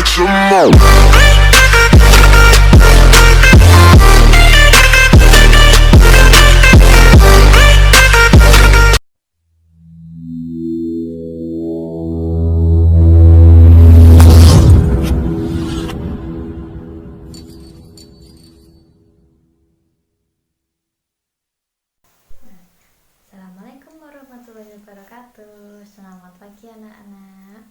some more. Assalamualaikum warahmatullahi wabarakatuh. Selamat pagi anak-anak.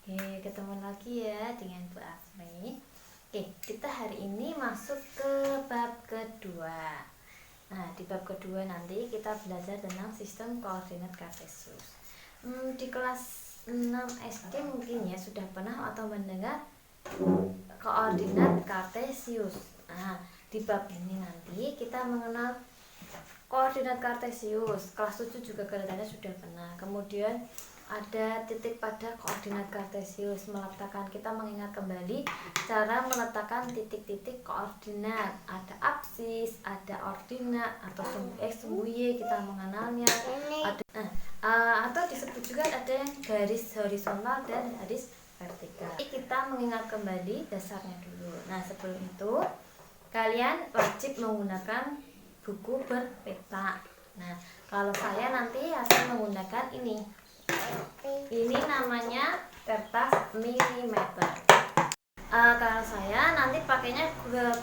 Oke, ketemu lagi ya dengan Bu Asmi. Oke, kita hari ini masuk ke bab kedua. Nah, di bab kedua nanti kita belajar tentang sistem koordinat kartesius. Di kelas 6 SD mungkin ya sudah pernah atau mendengar koordinat kartesius. Nah, di bab ini nanti kita mengenal koordinat kartesius. Kelas 7 juga kelihatannya sudah pernah. Kemudian ada titik pada koordinat kartesius, meletakkan, kita mengingat kembali cara meletakkan titik-titik koordinat. Ada absis, ada ordinat atau sumbu X, sumbu Y, kita mengenalnya. Atau disebut juga ada yang garis horizontal dan garis vertikal. Kita mengingat kembali dasarnya dulu. Nah, sebelum itu kalian wajib menggunakan buku berpeta. Nah, kalau saya nanti akan menggunakan ini namanya kertas milimeter. Kalau saya nanti pakainya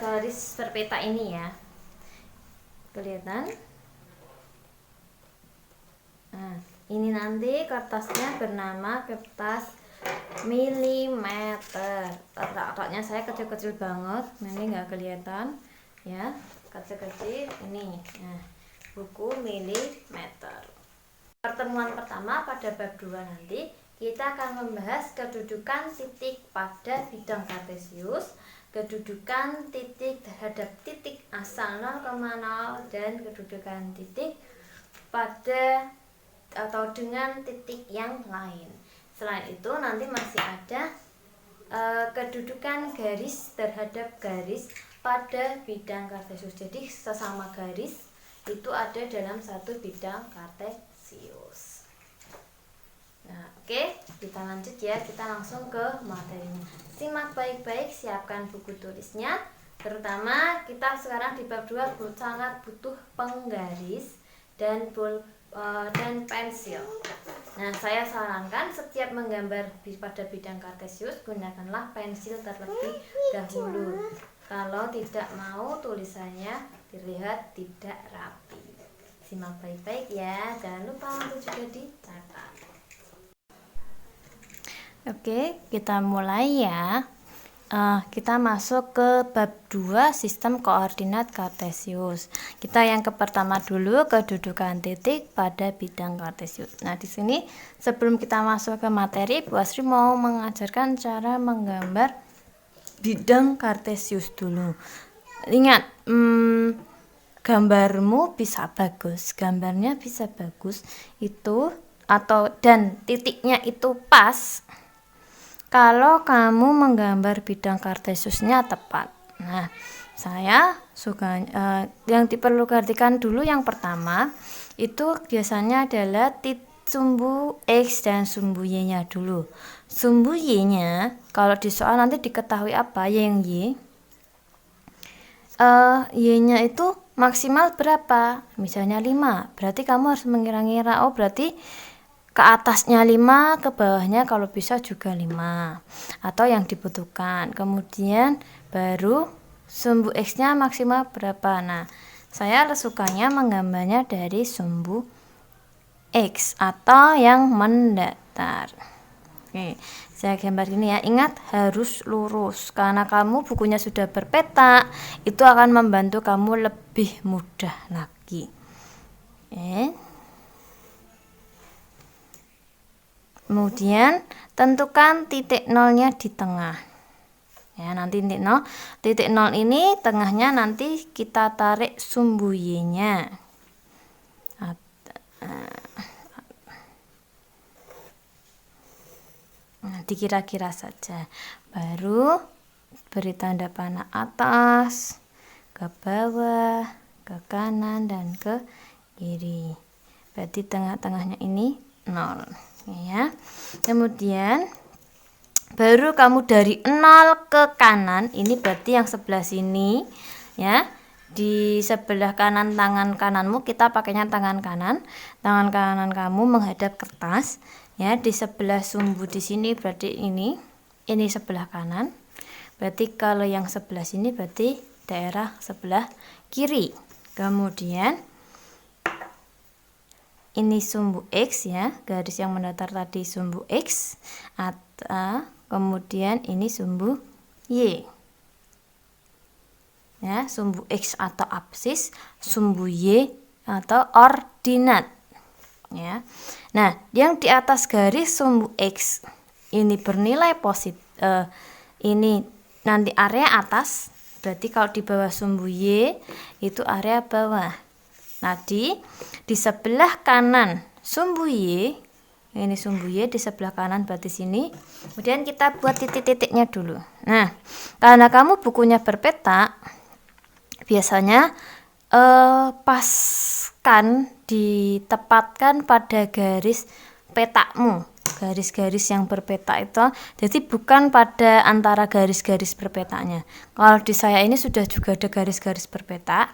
garis berpeta ini ya, kelihatan. Nah, ini nanti kertasnya bernama kertas milimeter. Letaknya saya kecil-kecil banget, ini nggak kelihatan ya, kecil-kecil ini. Nah, buku milimeter. Pertemuan pertama pada bab 2 nanti kita akan membahas kedudukan titik pada bidang kartesius, kedudukan titik terhadap titik asal 0,0 dan kedudukan titik pada atau dengan titik yang lain. Selain itu nanti masih ada kedudukan garis terhadap garis pada bidang kartesius. Jadi sesama garis itu ada dalam satu bidang kartesius. Nah, oke, kita lanjut ya. Kita langsung ke materinya. Simak baik-baik, siapkan buku tulisnya. Terutama kita sekarang di bab 2 sangat butuh penggaris dan pensil. Nah, saya sarankan setiap menggambar pada bidang kartesius gunakanlah pensil terlebih dahulu. Kalau tidak mau tulisannya terlihat tidak rapi. Simak baik-baik ya, jangan lupa untuk juga dicatat. Oke, kita mulai ya. Kita masuk ke bab 2 sistem koordinat kartesius. Kita yang pertama dulu, kedudukan titik pada bidang kartesius. Nah, di sini sebelum kita masuk ke materi, Bu Asri mau mengajarkan cara menggambar bidang kartesius dulu. Ingat, gambarmu bisa bagus, gambarnya bisa bagus itu dan titiknya itu pas kalau kamu menggambar bidang kartesiusnya tepat. Nah, saya suka yang diperlu perhatikan dulu yang pertama itu biasanya adalah sumbu X dan sumbu Y-nya dulu. Sumbu Y-nya kalau di soal nanti diketahui apa yang Y. Y-nya itu maksimal berapa? Misalnya 5. Berarti kamu harus mengira-ngira, oh berarti ke atasnya 5, ke bawahnya kalau bisa juga 5. Atau yang dibutuhkan. Kemudian baru sumbu X-nya maksimal berapa. Nah, saya sukanya menggambarnya dari sumbu X atau yang mendatar. Oke, saya gambar ini ya. Ingat harus lurus karena kamu bukunya sudah berpeta, itu akan membantu kamu lebih mudah lagi. Kemudian tentukan titik nolnya di tengah. Ya, nanti titik nol ini tengahnya nanti kita tarik sumbu Y-nya. Dikira-kira saja, baru beri tanda panah atas, ke bawah, ke kanan, dan ke kiri. Berarti tengah-tengahnya ini 0 ya. Kemudian baru kamu dari 0 ke kanan, ini berarti yang sebelah sini ya. Di sebelah kanan tangan kananmu kita pakainya tangan kanan kamu menghadap kertas ya. Di sebelah sumbu di sini berarti ini sebelah kanan, berarti kalau yang sebelah sini berarti daerah sebelah kiri. Kemudian ini sumbu X ya, garis yang mendatar tadi sumbu X, atau kemudian ini sumbu Y ya, sumbu X atau absis, sumbu Y atau ordinat ya. Nah, yang di atas garis sumbu X ini bernilai positif, ini nanti area atas, berarti kalau di bawah sumbu Y itu area bawah. Nah, di sebelah kanan sumbu Y, ini sumbu Y di sebelah kanan berarti sini. Kemudian kita buat titik-titiknya dulu. Nah, karena kamu bukunya berpeta, biasanya paskan ditempatkan pada garis petamu, garis-garis yang berpeta itu, jadi bukan pada antara garis-garis berpetanya. Kalau di saya ini sudah juga ada garis-garis berpeta,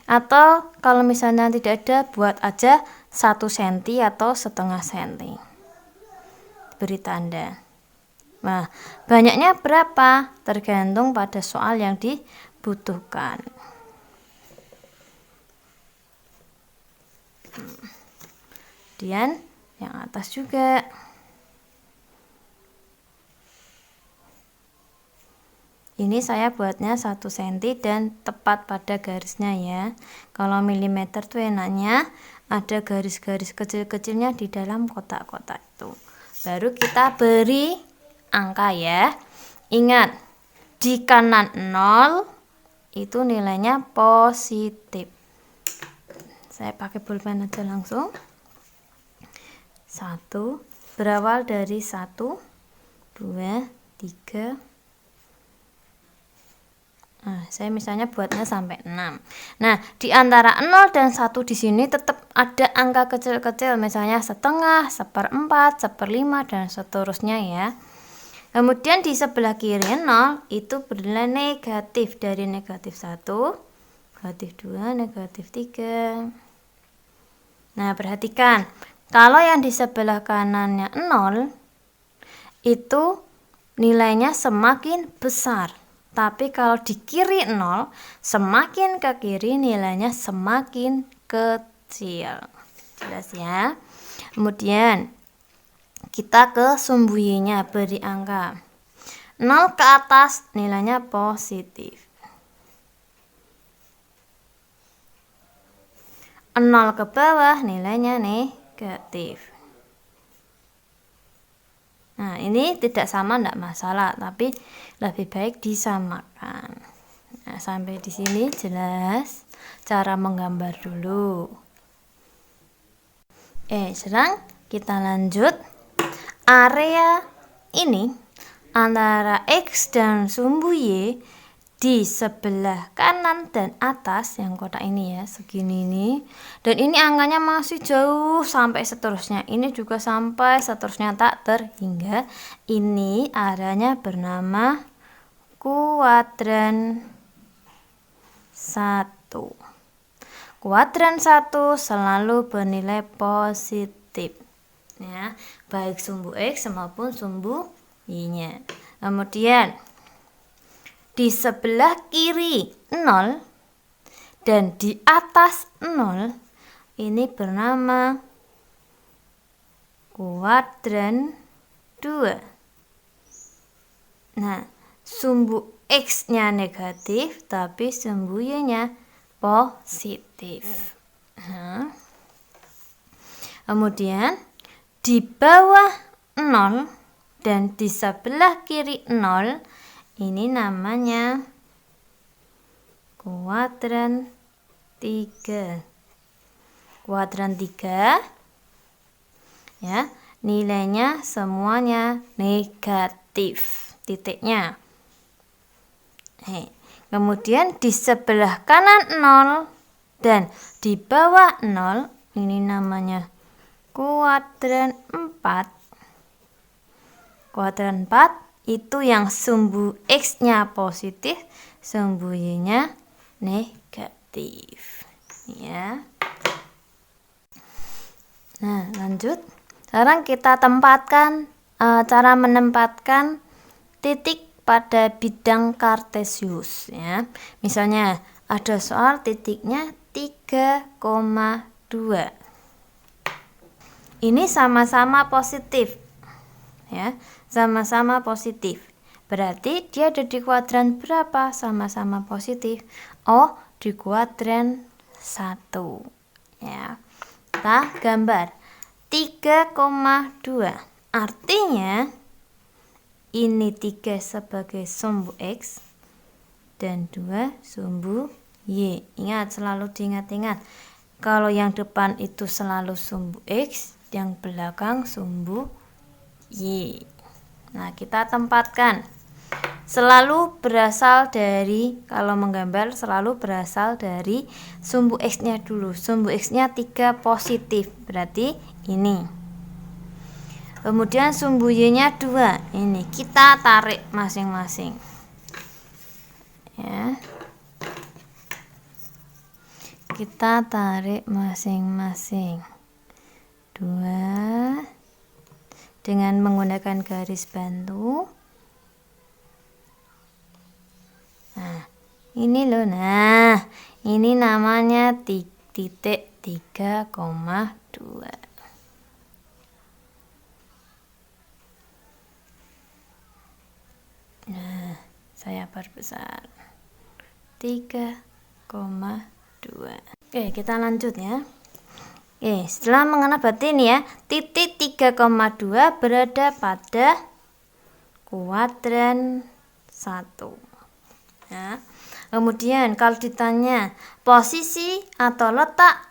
atau kalau misalnya tidak ada, buat aja 1 cm atau setengah cm, beri tanda. Nah, banyaknya berapa tergantung pada soal yang dibutuhkan. Kemudian yang atas juga. Ini saya buatnya 1 cm dan tepat pada garisnya ya. Kalau milimeter tuh enaknya ada garis-garis kecil-kecilnya di dalam kotak-kotak itu. Baru kita beri angka ya. Ingat, di kanan 0 itu nilainya positif. Saya pakai pulpen aja langsung. 1, berawal dari 1, 2, 3. Nah, saya misalnya buatnya sampai 6. Nah, di antara 0 dan 1 di sini tetap ada angka kecil-kecil, misalnya setengah, 1/4, 1/5 dan seterusnya ya. Kemudian di sebelah kiri 0 itu bernilai negatif, dari negatif 1, negatif 2, negatif 3. Nah, perhatikan, kalau yang di sebelah kanannya 0 itu nilainya semakin besar. Tapi kalau di kiri 0, semakin ke kiri nilainya semakin kecil. Jelas ya? Kemudian kita ke sumbu Y-nya, beri angka. 0 ke atas nilainya positif. 0 ke bawah nilainya negatif. Nah, ini tidak sama tidak masalah, tapi lebih baik disamakan. Nah, sampai di sini jelas cara menggambar dulu. Sekarang kita lanjut. Area ini antara X dan sumbu Y di sebelah kanan dan atas, yang kotak ini ya, segini ini. Dan ini angkanya masih jauh sampai seterusnya. Ini juga sampai seterusnya tak terhingga. Ini areanya bernama kuadran 1. Kuadran 1 selalu bernilai positif ya, baik sumbu X maupun sumbu Y-nya. Kemudian di sebelah kiri 0 dan di atas 0 ini bernama kuadran 2. Nah, sumbu X-nya negatif tapi sumbu Y-nya positif. Nah, kemudian di bawah 0 dan di sebelah kiri 0 ini namanya kuadran 3. Kuadran 3 ya, nilainya semuanya negatif, titiknya. Kemudian di sebelah kanan 0 dan di bawah 0 ini namanya kuadran 4. Kuadran 4 itu yang sumbu X-nya positif, sumbu Y-nya negatif. Ya. Nah, lanjut. Sekarang kita tempatkan cara menempatkan titik pada bidang kartesius ya. Misalnya ada soal titiknya 3,2. Ini sama-sama positif. Ya, sama-sama positif. Berarti dia ada di kuadran berapa? Sama-sama positif. Oh, di kuadran 1. Ya. Kita gambar 3,2. Artinya ini 3 sebagai sumbu X dan 2 sumbu Y. Ingat, selalu diingat-ingat. Kalau yang depan itu selalu sumbu X, yang belakang sumbu Y. Nah, kita tempatkan. Selalu berasal dari, kalau menggambar selalu berasal dari sumbu X-nya dulu. Sumbu X-nya 3 positif, berarti ini. Kemudian sumbu Y-nya 2. Ini kita tarik masing-masing. Ya. Kita tarik masing-masing. 2 dengan menggunakan garis bantu. Nah, ini loh. Nah, ini namanya titik 3,2. Nah, saya perbesar 3,2. Oke, kita lanjut ya. Oke, setelah mengenal berarti ini ya, titik 3,2 berada pada kuadran 1. Ya. Kemudian kalau ditanya posisi atau letak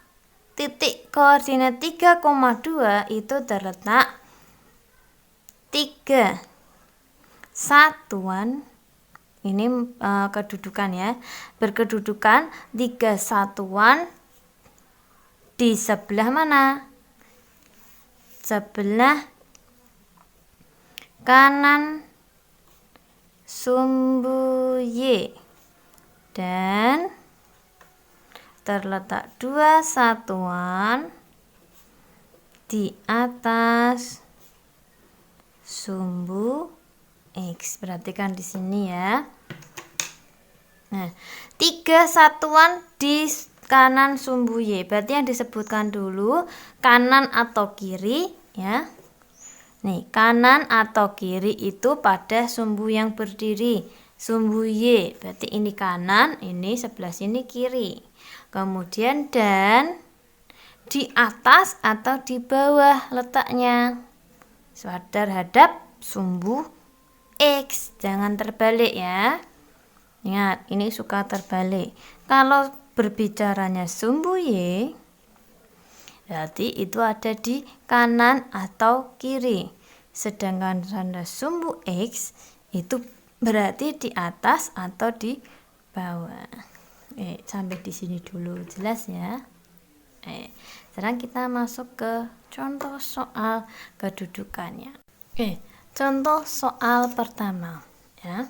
titik koordinat 3,2 itu terletak 3 satuan. Ini kedudukan ya, berkedudukan 3 satuan di sebelah mana? Sebelah kanan sumbu Y, dan terletak 2 satuan di atas sumbu X. Perhatikan di sini ya. Nah, 3 satuan di kanan sumbu Y. Berarti yang disebutkan dulu kanan atau kiri ya. Nih, kanan atau kiri itu pada sumbu yang berdiri. Sumbu Y. Berarti ini kanan, ini sebelah sini kiri. Kemudian dan di atas atau di bawah letaknya. Terhadap sumbu X, jangan terbalik ya. Ingat, ini suka terbalik. Kalau berbicaranya sumbu Y, berarti itu ada di kanan atau kiri. Sedangkan tanda sumbu X itu berarti di atas atau di bawah. Sampai di sini dulu, jelas ya. Sekarang kita masuk ke contoh soal kedudukannya. Contoh soal pertama ya.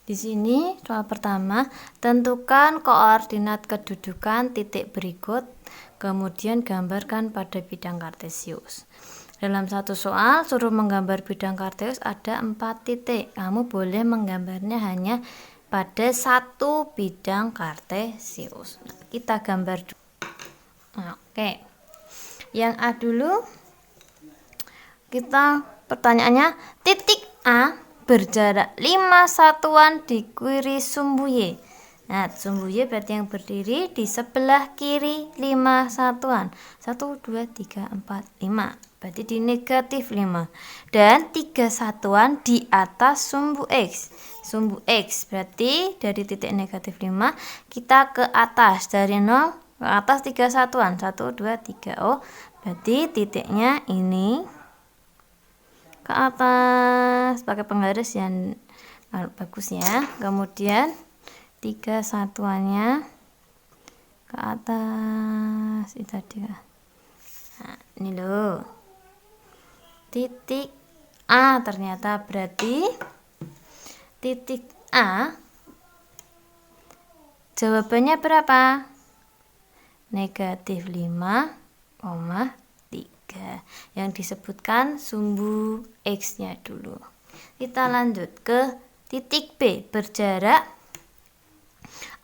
Di sini soal pertama, tentukan koordinat kedudukan titik berikut, kemudian gambarkan pada bidang kartesius. Dalam satu soal suruh menggambar bidang kartesius ada 4 titik. Kamu boleh menggambarnya hanya pada satu bidang kartesius. Nah, kita gambar dulu. Oke. Yang A dulu. Kita pertanyaannya, titik A berjarak 5 satuan di kiri sumbu Y. Nah, sumbu Y berarti yang berdiri di sebelah kiri 5 satuan. 1, 2, 3, 4, 5. Berarti di negatif 5. Dan 3 satuan di atas sumbu X. Sumbu X berarti dari titik negatif 5 kita ke atas. Dari 0 ke atas 3 satuan. 1, 2, 3. Oh, berarti titiknya ini ke atas, pakai penggaris yang bagus ya. Kemudian 3 satuannya ke atas, itu tadi. Nah, ini loh titik A ternyata, berarti titik A, jawabannya berapa? Negatif 5,3. Yang disebutkan sumbu X-nya dulu. Kita lanjut ke titik B, berjarak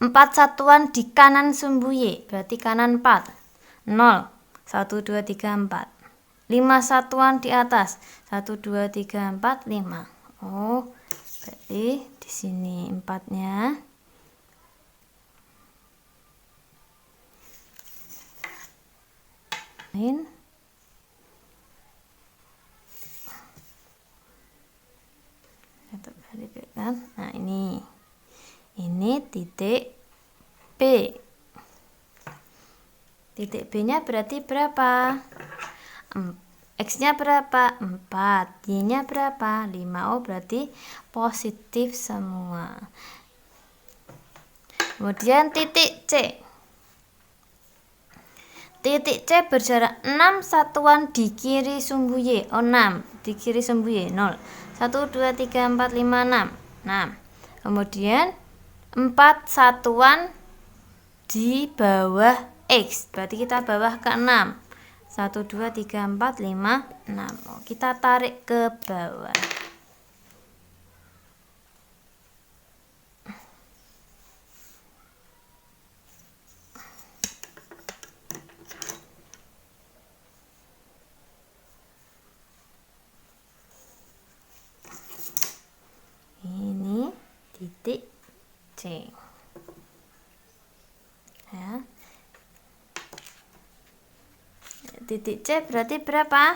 4 satuan di kanan sumbu Y, berarti kanan 4. 0, 1, 2, 3, 4. 5 satuan di atas, 1, 2, 3, 4, 5. Oh, berarti di sini 4-nya. Nah, ini titik B. Titik B-nya berarti berapa? X-nya berapa? 4. Y-nya berapa? 5. Oh, berarti positif semua. Kemudian titik C. Titik C berjarak 6 satuan di kiri sumbu Y. Oh, 6. Di kiri sumbu Y. 0. 1, 2, 3, 4, 5, 6. 6. Kemudian 4 satuan di bawah X. Berarti kita bawah ke 6. 1, 2, 3, 4, 5, 6. Oh, kita tarik ke bawah. Ini titik C. Ya. Titik C berarti berapa?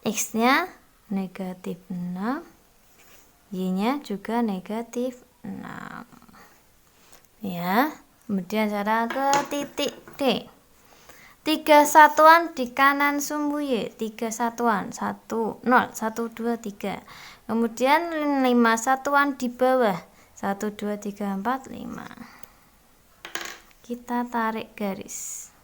X-nya negatif 6, Y-nya juga negatif 6. Ya. Kemudian cara ke titik D. 3 satuan di kanan sumbu Y. 3 satuan. 1, 0, 1, 2, 3. Kemudian 5 satuan di bawah. 1, 2, 3, 4, 5. Kita tarik garis.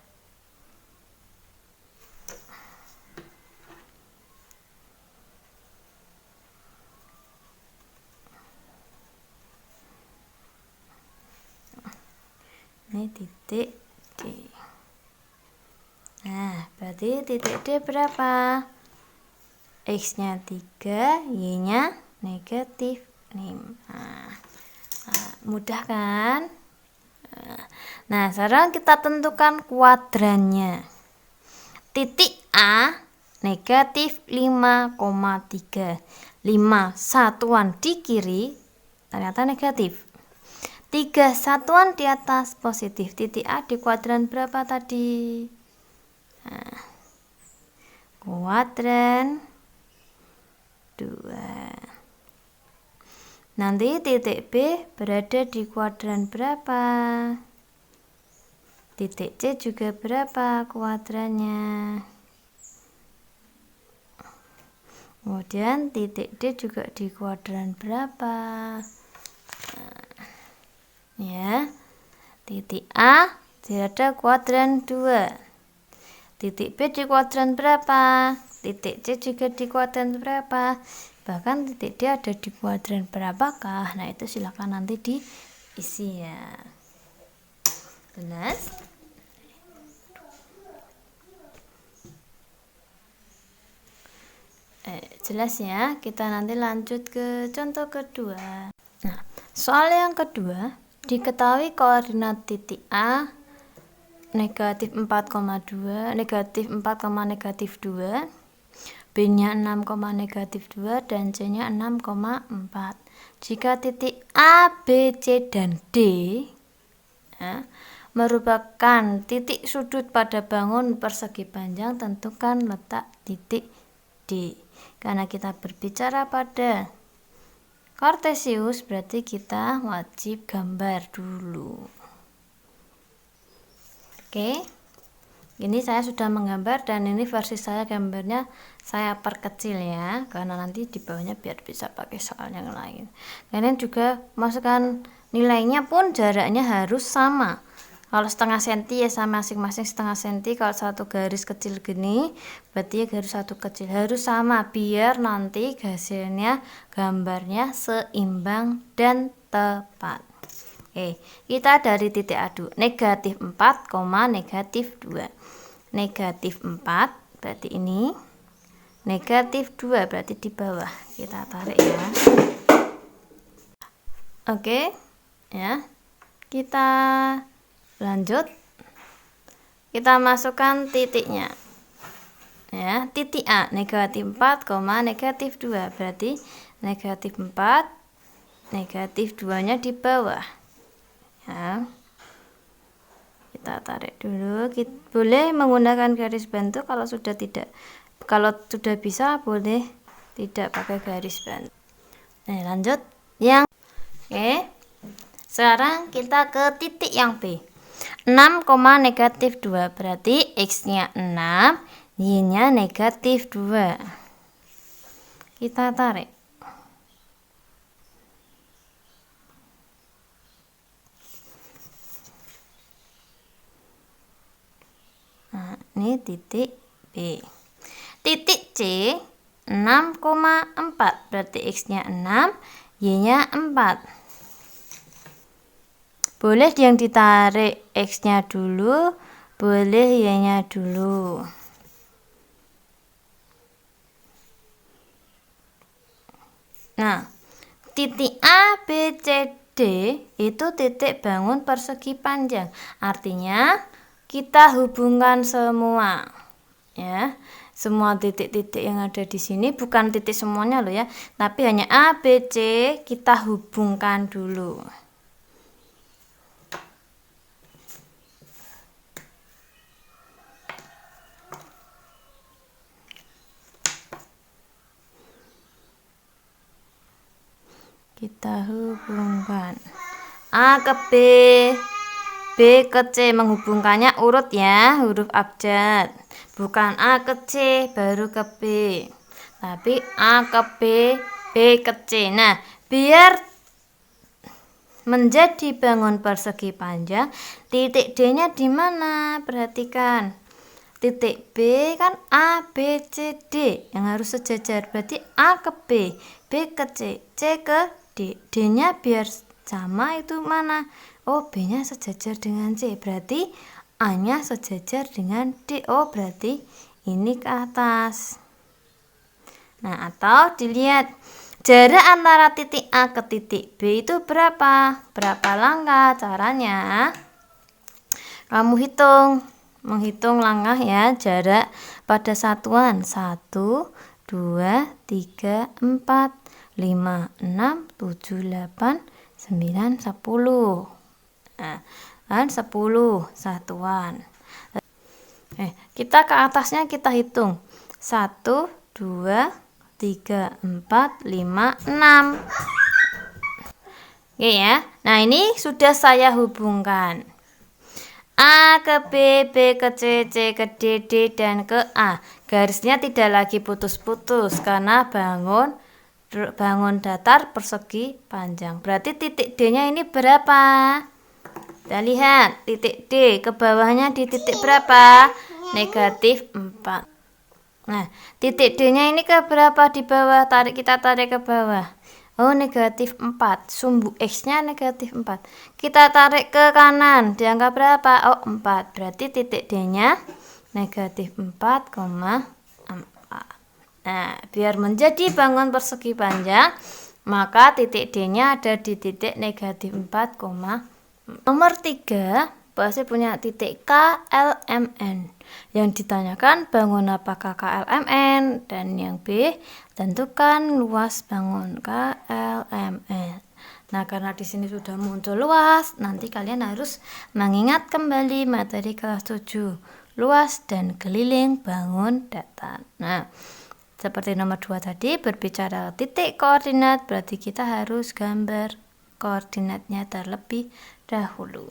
Ini titik D. Nah, berarti titik D berapa? X-nya 3, Y-nya negatif 5. Nah, mudah kan? Nah, sekarang kita tentukan kuadrannya. Titik A negatif 5,3. 5 satuan di kiri ternyata negatif. 3 satuan di atas positif. Titik A di kuadran berapa tadi? Nah, kuadran 2. Nanti titik B berada di kuadran berapa? Titik C juga berapa kuadrannya? Kemudian titik D juga di kuadran berapa? Ya, titik A berada kuadran 2. Titik B di kuadran berapa? Titik C juga di kuadran berapa? Bahkan titik D ada di kuadran berapakah? Nah, itu silakan nanti diisi ya. Jelas? Jelas ya. Kita nanti lanjut ke contoh kedua. Nah, soal yang kedua, diketahui koordinat titik A negatif 4,2, negatif 4, negatif 2, B-nya 6, negatif 2, dan C-nya 6,4. Jika titik A, B, C, dan D ya, merupakan titik sudut pada bangun persegi panjang, tentukan letak titik D. Karena kita berbicara pada kartesius, berarti kita wajib gambar dulu. Oke, ini saya sudah menggambar dan ini versi saya gambarnya saya perkecil ya, karena nanti di bawahnya biar bisa pakai soal yang lain. Kalian juga masukkan nilainya pun jaraknya harus sama. Kalau setengah senti ya sama masing-masing setengah senti. Kalau satu garis kecil gini berarti ya garis satu kecil harus sama biar nanti hasilnya gambarnya seimbang dan tepat. Oke, kita dari titik adu negatif 4, negatif 2. Negatif 4 berarti ini, negatif 2 berarti di bawah. Kita tarik ya. Oke ya, kita lanjut, kita masukkan titiknya ya, titik A negatif 4, negatif 2 berarti negatif 4, negatif 2 nya di bawah ya. Kita tarik dulu. Kita boleh menggunakan garis bantu kalau sudah tidak, kalau sudah bisa boleh tidak pakai garis bantu. Nah, lanjut yang oke. Sekarang kita ke titik yang B. 6, negatif 2 berarti X-nya 6, Y-nya negatif 2. Kita tarik. Nah, ini titik B. Titik C 6,4 berarti X-nya 6, Y-nya 4. Boleh yang ditarik X-nya dulu, boleh Y-nya dulu. Nah, titik A, B, C, D itu titik bangun persegi panjang. Artinya kita hubungkan semua ya. Semua titik-titik yang ada di sini bukan titik semuanya loh ya, tapi hanya A, B, C kita hubungkan dulu. Kita hubungkan A ke B, B ke C, menghubungkannya urut ya, huruf abjad. Bukan A ke C baru ke B, tapi A ke B, B ke C. Nah, biar menjadi bangun persegi panjang, titik D-nya di mana? Perhatikan. Titik B kan A, B, C, D yang harus sejajar. Berarti A ke B, B ke C, C ke D. D-nya biar sama itu mana? Oh, B-nya sejajar dengan C. Berarti A-nya sejajar dengan D. Oh, berarti ini ke atas. Nah, atau dilihat jarak antara titik A ke titik B itu berapa? Berapa langkah? Caranya kamu hitung. Menghitung langkah ya, jarak pada satuan 1, 2, 3, 4, 5, 6, 7, 8, 9, 10. Nah, kan 10 satuan. Kita ke atasnya kita hitung 1, 2, 3, 4, 5, 6. Oke ya. Nah, ini sudah saya hubungkan. A ke B, B ke C, C ke D, D dan ke A. Garisnya tidak lagi putus-putus karena bangun datar persegi panjang. Berarti titik D-nya ini berapa? Kita lihat titik D ke bawahnya di titik berapa? Negatif 4. Nah, titik D-nya ini ke berapa di bawah? Kita tarik ke bawah. Oh, negatif 4. Sumbu X-nya negatif 4. Kita tarik ke kanan. Di angka berapa? Oh, 4. Berarti titik D-nya negatif 4,4. Nah, biar menjadi bangun persegi panjang, maka titik D-nya ada di titik negatif 4,4. Nomor 3, pasti punya titik KLMN. Yang ditanyakan bangun apakah KLMN, dan yang B tentukan luas bangun KLMN. Nah, karena di sini sudah muncul luas, nanti kalian harus mengingat kembali materi kelas 7, luas dan keliling bangun datar. Nah, seperti nomor 2 tadi berbicara titik koordinat, berarti kita harus gambar koordinatnya terlebih dahulu.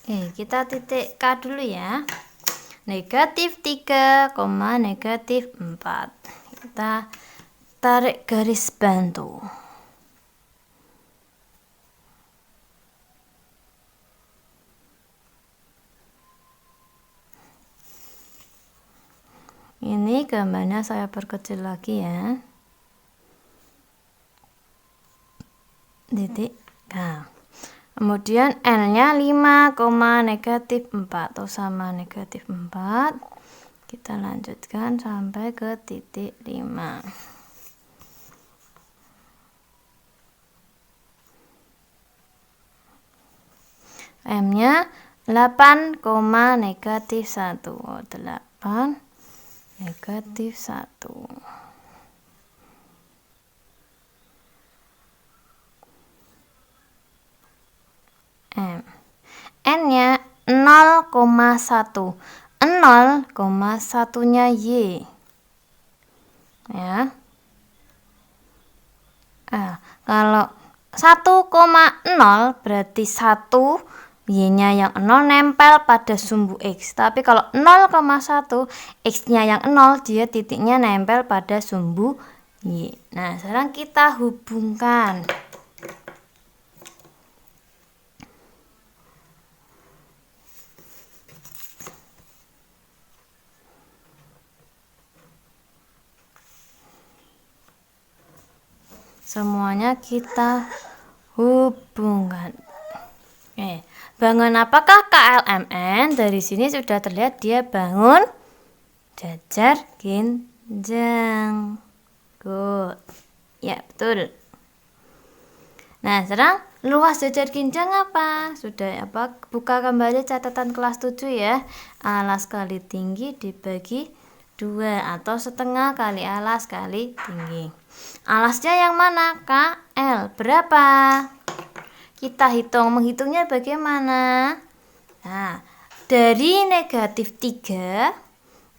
Oke, kita titik K dulu ya. Negatif 3, negatif 4. Kita tarik garis bantu. Ini gambarnya saya perkecil lagi ya. Titik K. Kemudian N-nya 5, negatif 4 atau sama negatif 4. Kita lanjutkan sampai ke titik 5. M-nya 8, negatif 1. 8 negatif 1. M. N-nya 0,1. 0,1-nya Y. Ya. Kalau 1,0 berarti 1 Y-nya yang 0 nempel pada sumbu X. Tapi kalau 0,1 X-nya yang 0, dia titiknya nempel pada sumbu Y. Nah, sekarang kita hubungkan. Semuanya kita hubungkan. Bangun apakah KLMN? Dari sini sudah terlihat dia bangun jajar ginjang. Good. Ya, betul. Nah, sekarang luas jajar ginjang apa? Sudah apa? Buka kembali catatan kelas 7 ya. Alas kali tinggi dibagi 2 atau setengah kali alas kali tinggi. Alasnya yang mana? KL. Berapa? Kita hitung. Menghitungnya bagaimana? Nah, dari negatif 3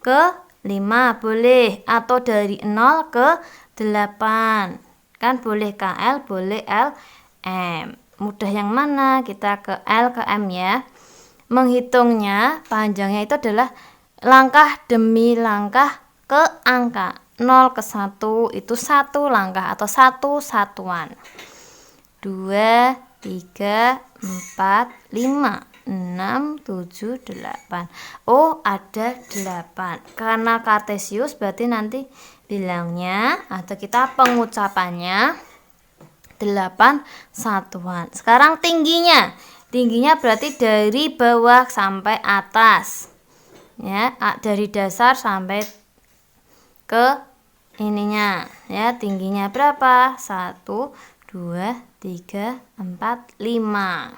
ke 5 boleh. Atau dari 0 ke 8. Kan boleh KL, boleh LM. Mudah yang mana? Kita ke L ke M ya. Menghitungnya panjangnya itu adalah langkah demi langkah ke angka. 0 ke 1 itu 1 langkah atau 1 satuan. 2, 3, 4, 5, 6, 7, 8. Oh, ada 8. Karena kartesius berarti nanti bilangnya atau kita pengucapannya 8 satuan. Sekarang tingginya. Tingginya berarti dari bawah sampai atas. Ya, dari dasar sampai ke ininya. Ya, tingginya berapa? 1, 2, 3, 4, 5.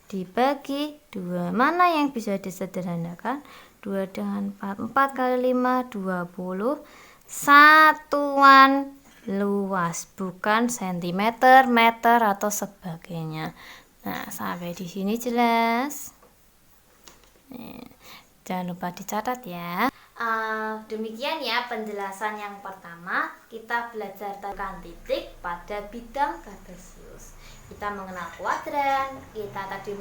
Dibagi 2. Mana yang bisa disederhanakan? 2 dengan 4. 4 kali 5, 20. Satuan luas, bukan sentimeter, meter, atau sebagainya. Nah, sampai di sini jelas. Jangan lupa dicatat ya. Demikian ya penjelasan yang pertama. Kita belajar tentang titik pada bidang kartesius. Kita mengenal kuadran, kita tadi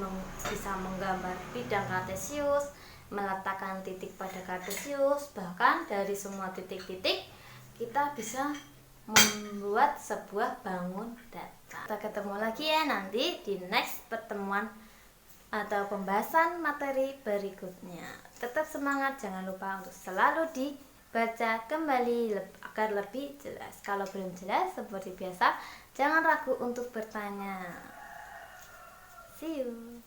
bisa menggambar bidang kartesius, meletakkan titik pada kartesius, bahkan dari semua titik-titik kita bisa membuat sebuah bangun data. Kita ketemu lagi ya nanti di next pertemuan atau pembahasan materi berikutnya. Tetap semangat, jangan lupa untuk selalu dibaca kembali agar lebih jelas. Kalau belum jelas, seperti biasa, jangan ragu untuk bertanya. See you.